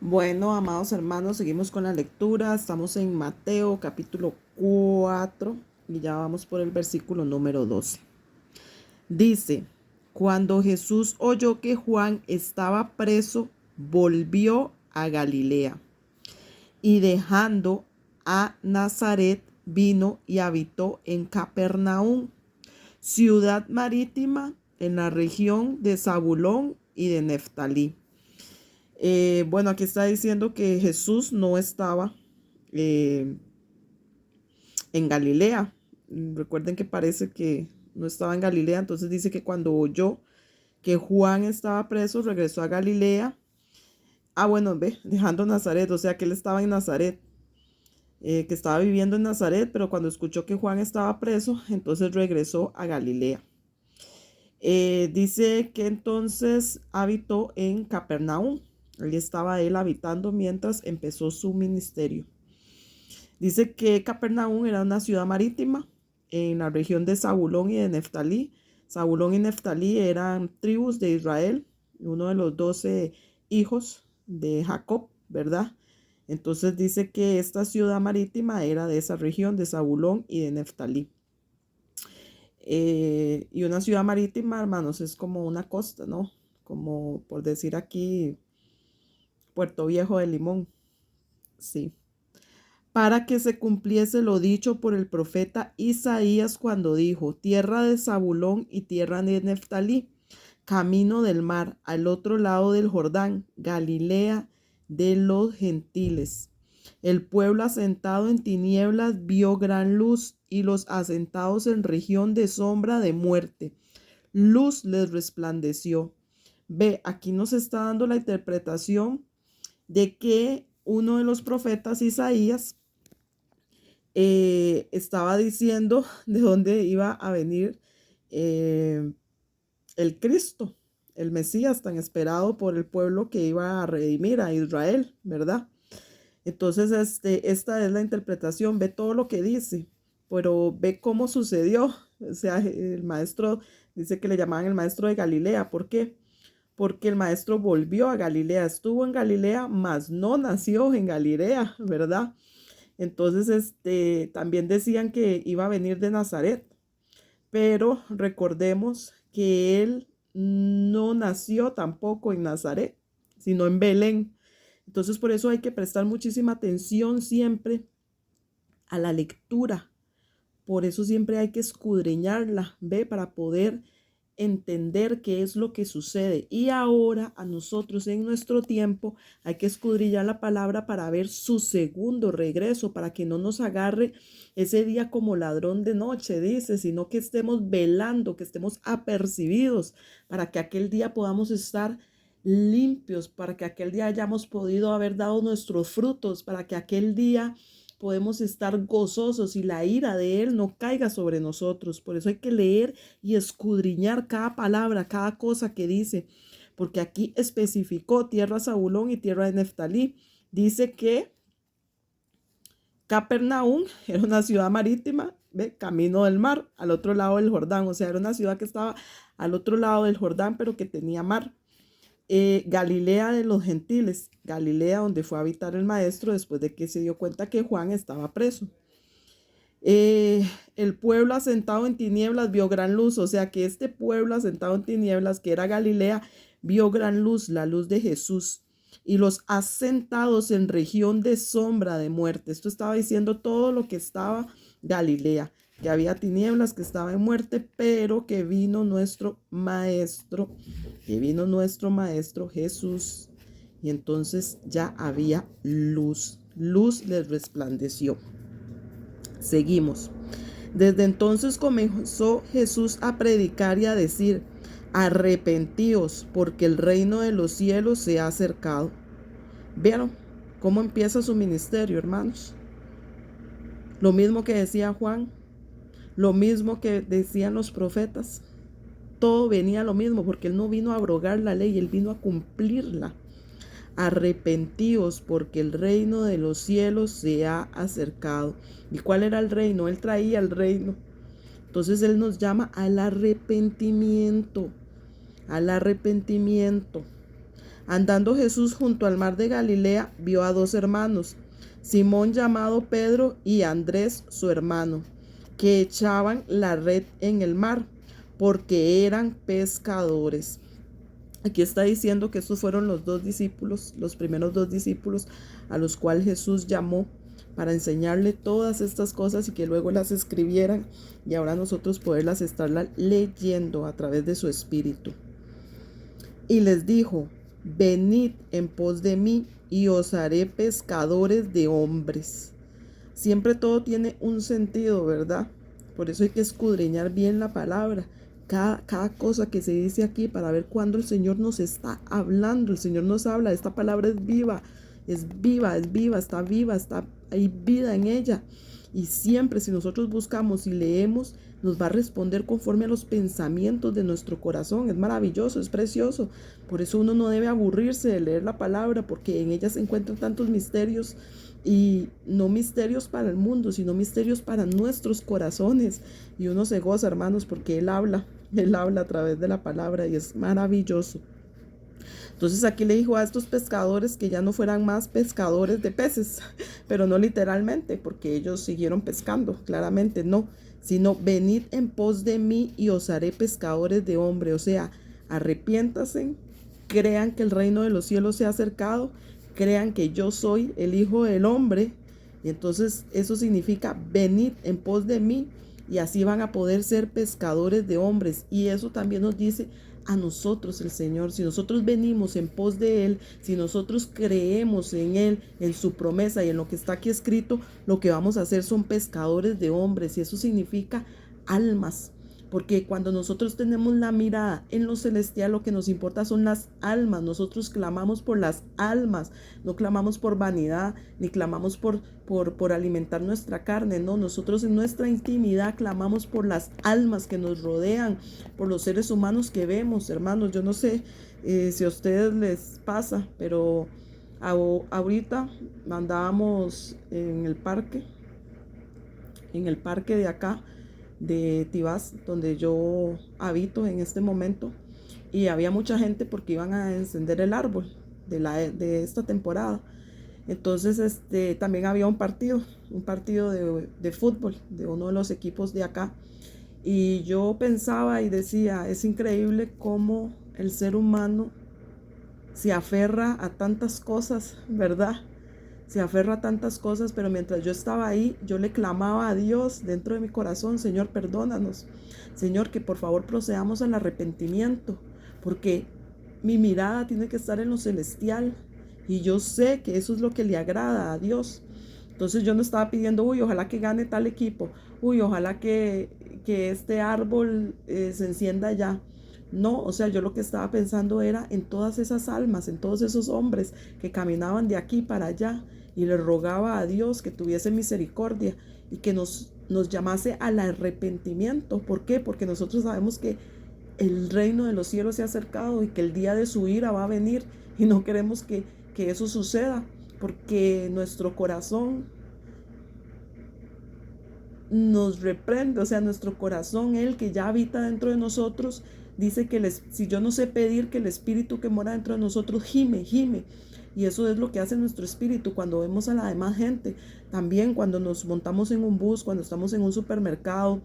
Bueno, amados hermanos, seguimos con la lectura. Estamos en Mateo capítulo 4 y ya vamos por el versículo número 12. Dice, cuando Jesús oyó que Juan estaba preso, volvió a Galilea y dejando a Nazaret vino y habitó en Capernaum, ciudad marítima en la región de Zabulón y de Neftalí. Bueno, aquí está diciendo que Jesús no estaba eh, en Galilea. Recuerden que parece que no estaba en Galilea, entonces dice que cuando oyó que Juan estaba preso, regresó a Galilea. Bueno, dejando Nazaret, o sea que él estaba en Nazaret, que estaba viviendo en Nazaret, pero cuando escuchó que Juan estaba preso, entonces regresó a Galilea. Dice que entonces habitó en Capernaum. Allí estaba él habitando mientras empezó su ministerio. Dice que Capernaum era una ciudad marítima en la región de Zabulón y de Neftalí. Zabulón y Neftalí eran tribus de Israel, uno de los 12 hijos de Jacob, ¿verdad? Entonces dice que esta ciudad marítima era de esa región de Zabulón y de Neftalí. Y una ciudad marítima, hermanos, es como una costa, ¿no? Como por decir aquí, Puerto Viejo de Limón. Sí. Para que se cumpliese lo dicho por el profeta Isaías cuando dijo, tierra de Zabulón y tierra de Neftalí, camino del mar, al otro lado del Jordán, Galilea de los gentiles. El pueblo asentado en tinieblas vio gran luz, y los asentados en región de sombra de muerte, luz les resplandeció. Ve, aquí nos está dando la interpretación de que uno de los profetas, Isaías, estaba diciendo de dónde iba a venir el Cristo, el Mesías tan esperado por el pueblo que iba a redimir a Israel, ¿verdad? Entonces, esta es la interpretación, ve todo lo que dice, pero ve cómo sucedió. O sea, el maestro dice que le llamaban el maestro de Galilea. ¿Por qué? Porque el maestro volvió a Galilea, estuvo en Galilea, mas no nació en Galilea, ¿verdad? Entonces, también decían que iba a venir de Nazaret, pero recordemos que él no nació tampoco en Nazaret, sino en Belén. Entonces, por eso hay que prestar muchísima atención siempre a la lectura. Por eso siempre hay que escudriñarla, ¿ve? Para poder entender qué es lo que sucede. Y ahora a nosotros en nuestro tiempo hay que escudriñar la palabra para ver su segundo regreso, para que no nos agarre ese día como ladrón de noche, dice, sino que estemos velando, que estemos apercibidos, para que aquel día podamos estar limpios, para que aquel día hayamos podido haber dado nuestros frutos, para que aquel día podemos estar gozosos y la ira de Él no caiga sobre nosotros. Por eso hay que leer y escudriñar cada palabra, cada cosa que dice, porque aquí especificó tierra Zabulón y tierra de Neftalí. Dice que Capernaum era una ciudad marítima, ¿ve? Camino del mar, al otro lado del Jordán. O sea, era una ciudad que estaba al otro lado del Jordán, pero que tenía mar. Galilea de los gentiles, Galilea donde fue a habitar el maestro después de que se dio cuenta que Juan estaba preso. El pueblo asentado en tinieblas vio gran luz, o sea que este pueblo asentado en tinieblas, que era Galilea, vio gran luz, la luz de Jesús. Y los asentados en región de sombra de muerte. Esto estaba diciendo todo lo que estaba Galilea, que había tinieblas, que estaba en muerte, pero que vino nuestro maestro, Jesús. Y entonces ya había luz, luz les resplandeció. Seguimos. Desde entonces comenzó Jesús a predicar y a decir, arrepentíos, porque el reino de los cielos se ha acercado. ¿Vieron cómo empieza su ministerio, hermanos? Lo mismo que decía Juan, lo mismo que decían los profetas. Todo venía lo mismo, porque Él no vino a abrogar la ley, Él vino a cumplirla. Arrepentíos, porque el reino de los cielos se ha acercado. ¿Y cuál era el reino? Él traía el reino. Entonces Él nos llama al arrepentimiento, Andando Jesús junto al mar de Galilea, vio a dos hermanos, Simón llamado Pedro y Andrés su hermano, que echaban la red en el mar, porque eran pescadores. Aquí está diciendo que estos fueron los dos discípulos, los primeros dos discípulos a los cuales Jesús llamó para enseñarle todas estas cosas y que luego las escribieran y ahora nosotros poderlas estarlas leyendo a través de su espíritu. Y les dijo: venid en pos de mí y os haré pescadores de hombres. Siempre todo tiene un sentido, ¿verdad? Por eso hay que escudriñar bien la palabra. Cada cosa que se dice aquí para ver cuándo el Señor nos está hablando. El Señor nos habla, esta palabra es viva, hay vida en ella. Y siempre si nosotros buscamos y leemos, nos va a responder conforme a los pensamientos de nuestro corazón. Es maravilloso, es precioso. Por eso uno no debe aburrirse de leer la palabra, porque en ella se encuentran tantos misterios, y no misterios para el mundo, sino misterios para nuestros corazones. Y uno se goza, hermanos, porque Él habla a través de la palabra y es maravilloso. Entonces aquí le dijo a estos pescadores que ya no fueran más pescadores de peces, pero no literalmente, porque ellos siguieron pescando, claramente no, sino venid en pos de mí y os haré pescadores de hombre. O sea, arrepiéntanse, crean que el reino de los cielos se ha acercado, crean que yo soy el Hijo del Hombre, y entonces eso significa venid en pos de mí, y así van a poder ser pescadores de hombres. Y eso también nos dice a nosotros el Señor. Si nosotros venimos en pos de Él, si nosotros creemos en Él, en su promesa y en lo que está aquí escrito, lo que vamos a hacer son pescadores de hombres, y eso significa almas. Porque cuando nosotros tenemos la mirada en lo celestial, lo que nos importa son las almas. Nosotros clamamos por las almas, no clamamos por vanidad, ni clamamos por alimentar nuestra carne. No, nosotros en nuestra intimidad clamamos por las almas que nos rodean, por los seres humanos que vemos, hermanos. Yo no sé si a ustedes les pasa, pero ahorita andábamos en el parque de acá, de Tibás, donde yo habito en este momento, y había mucha gente porque iban a encender el árbol de esta temporada. Entonces también había un partido de fútbol de uno de los equipos de acá, y yo pensaba y decía, es increíble cómo el ser humano se aferra a tantas cosas, ¿verdad? Se aferra a tantas cosas, pero mientras yo estaba ahí, yo le clamaba a Dios dentro de mi corazón: Señor, perdónanos. Señor, que por favor procedamos al arrepentimiento, porque mi mirada tiene que estar en lo celestial, y yo sé que eso es lo que le agrada a Dios. Entonces yo no estaba pidiendo, uy, ojalá que gane tal equipo, uy, ojalá que este árbol se encienda ya. No, o sea, yo lo que estaba pensando era en todas esas almas, en todos esos hombres que caminaban de aquí para allá, y le rogaba a Dios que tuviese misericordia y que nos llamase al arrepentimiento. ¿Por qué? Porque nosotros sabemos que el reino de los cielos se ha acercado y que el día de su ira va a venir, y no queremos que eso suceda, porque nuestro corazón nos reprende. O sea, nuestro corazón, el que ya habita dentro de nosotros, dice que si yo no sé pedir, que el espíritu que mora dentro de nosotros gime. Y eso es lo que hace nuestro espíritu cuando vemos a la demás gente. También cuando nos montamos en un bus, cuando estamos en un supermercado,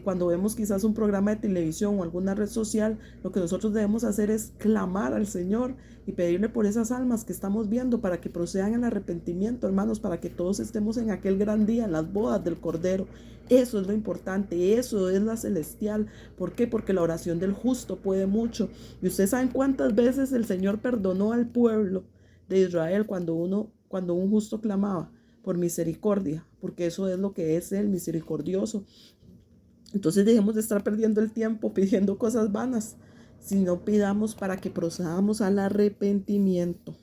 cuando vemos quizás un programa de televisión o alguna red social, lo que nosotros debemos hacer es clamar al Señor y pedirle por esas almas que estamos viendo, para que procedan al arrepentimiento, hermanos, para que todos estemos en aquel gran día, en las bodas del Cordero. Eso es lo importante, eso es la celestial. ¿Por qué? Porque la oración del justo puede mucho. Y ustedes saben cuántas veces el Señor perdonó al pueblo de Israel cuando un justo clamaba por misericordia, porque eso es lo que es Él, misericordioso. Entonces dejemos de estar perdiendo el tiempo pidiendo cosas vanas, sino pidamos para que procedamos al arrepentimiento.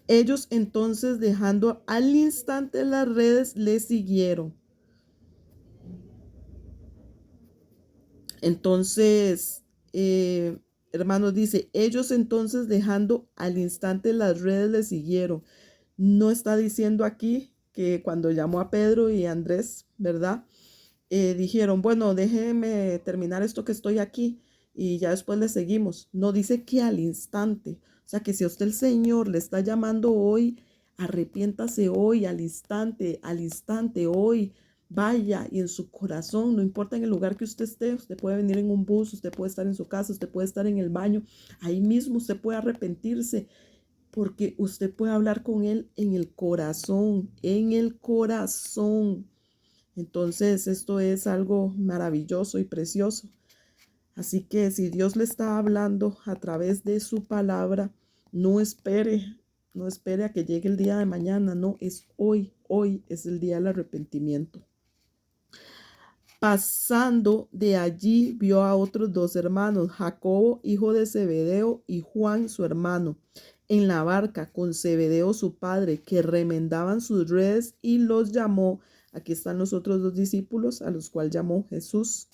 Ellos entonces, dejando al instante las redes, le siguieron. Entonces, hermanos, dice, ellos entonces, dejando al instante las redes, le siguieron. No está diciendo aquí que cuando llamó a Pedro y a Andrés, ¿verdad? Dijeron, bueno, déjenme terminar esto que estoy aquí y ya después le seguimos. No dice que al instante. O sea que si a usted el Señor le está llamando hoy, arrepiéntase hoy, al instante, hoy. Vaya y en su corazón, no importa en el lugar que usted puede venir en un bus, usted puede estar en su casa, usted puede estar en el baño, ahí mismo usted puede arrepentirse, porque usted puede hablar con Él en el corazón, en el corazón. Entonces, esto es algo maravilloso y precioso. Así que si Dios le está hablando a través de su palabra, no espere, no espere a que llegue el día de mañana, no, es hoy, hoy es el día del arrepentimiento. Pasando de allí vio a otros dos hermanos, Jacobo, hijo de Zebedeo, y Juan, su hermano, en la barca con Zebedeo, su padre, que remendaban sus redes, y los llamó. Aquí están los otros dos discípulos, a los cuales llamó Jesús.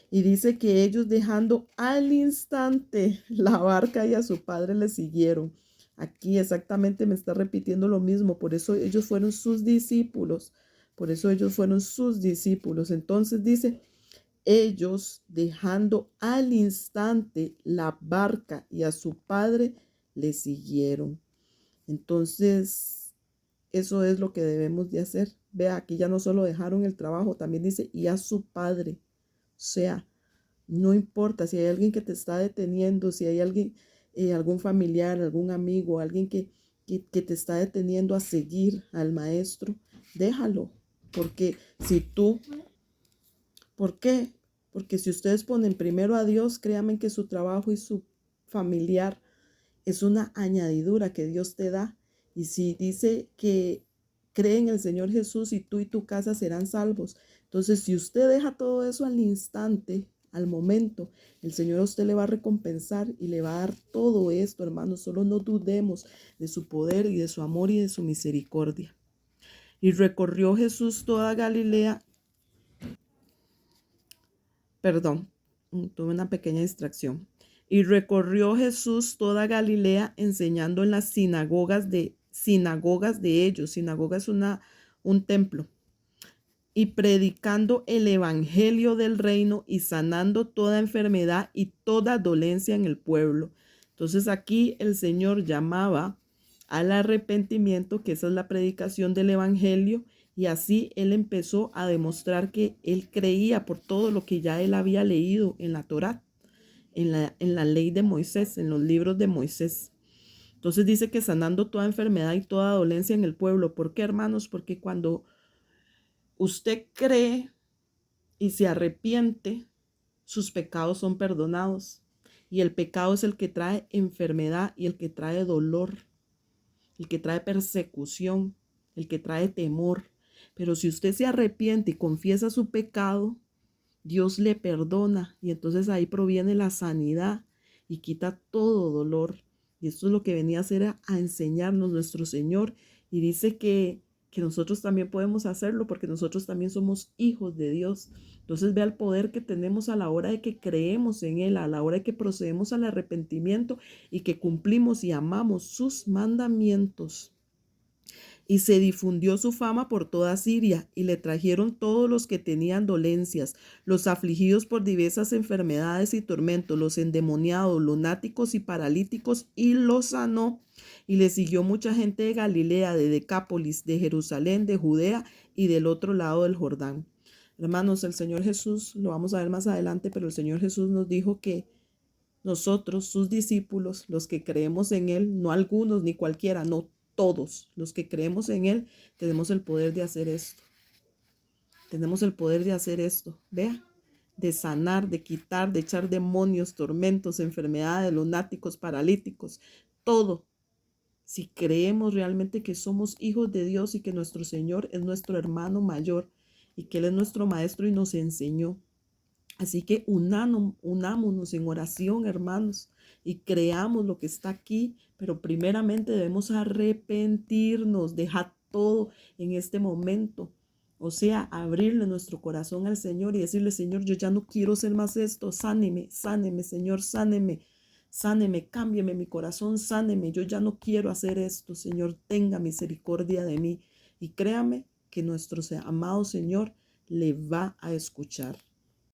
Y dice que ellos, dejando al instante la barca y a su padre, le siguieron. Aquí exactamente me está repitiendo lo mismo, por eso ellos fueron sus discípulos. Por eso ellos fueron sus discípulos. Entonces dice, ellos, dejando al instante la barca y a su padre, le siguieron. Entonces, eso es lo que debemos de hacer. Vea, aquí ya no solo dejaron el trabajo, también dice, y a su padre. O sea, no importa si hay alguien que te está deteniendo, si hay alguien, algún familiar, algún amigo, alguien que te está deteniendo a seguir al maestro, déjalo. Porque si tú, ¿por qué? Porque si ustedes ponen primero a Dios, créanme que su trabajo y su familiar es una añadidura que Dios te da. Y si dice que cree en el Señor Jesús y tú y tu casa serán salvos. Entonces, si usted deja todo eso al instante, al momento, el Señor a usted le va a recompensar y le va a dar todo esto, hermanos. Solo no dudemos de su poder y de su amor y de su misericordia. Y recorrió Jesús toda Galilea. Perdón, tuve una pequeña distracción. Y recorrió Jesús toda Galilea enseñando en las sinagogas de ellos. Sinagoga es un templo. Y predicando el evangelio del reino y sanando toda enfermedad y toda dolencia en el pueblo. Entonces aquí el Señor llamaba al arrepentimiento, que esa es la predicación del evangelio, y así él empezó a demostrar que él creía por todo lo que ya él había leído en la Torá, en la ley de Moisés, en los libros de Moisés. Entonces dice que sanando toda enfermedad y toda dolencia en el pueblo. ¿Por qué, hermanos? Porque cuando usted cree y se arrepiente, sus pecados son perdonados. Y el pecado es el que trae enfermedad y el que trae dolor, el que trae persecución, el que trae temor. Pero si usted se arrepiente y confiesa su pecado, Dios le perdona y entonces ahí proviene la sanidad y quita todo dolor. Y esto es lo que venía a hacer a enseñarnos nuestro Señor. Y dice que nosotros también podemos hacerlo porque nosotros también somos hijos de Dios. Entonces vea el poder que tenemos a la hora de que creemos en Él, a la hora de que procedemos al arrepentimiento y que cumplimos y amamos sus mandamientos. Y se difundió su fama por toda Siria, y le trajeron todos los que tenían dolencias, los afligidos por diversas enfermedades y tormentos, los endemoniados, lunáticos y paralíticos, y los sanó. Y le siguió mucha gente de Galilea, de Decápolis, de Jerusalén, de Judea y del otro lado del Jordán. Hermanos, el Señor Jesús, lo vamos a ver más adelante, pero el Señor Jesús nos dijo que nosotros, sus discípulos, los que creemos en Él, no algunos ni cualquiera, no todos los que creemos en Él, tenemos el poder de hacer esto. Tenemos el poder de hacer esto. Vea, de sanar, de quitar, de echar demonios, tormentos, enfermedades, lunáticos, paralíticos, todo. Si creemos realmente que somos hijos de Dios y que nuestro Señor es nuestro hermano mayor y que Él es nuestro maestro y nos enseñó. Así que unámonos en oración, hermanos, y creamos lo que está aquí, pero primeramente debemos arrepentirnos, dejar todo en este momento. O sea, abrirle nuestro corazón al Señor y decirle, Señor, yo ya no quiero hacer más esto, sáneme, sáneme, Señor, sáneme, sáneme, cámbiame mi corazón, sáneme, yo ya no quiero hacer esto, Señor, tenga misericordia de mí. Y créame que nuestro amado Señor le va a escuchar.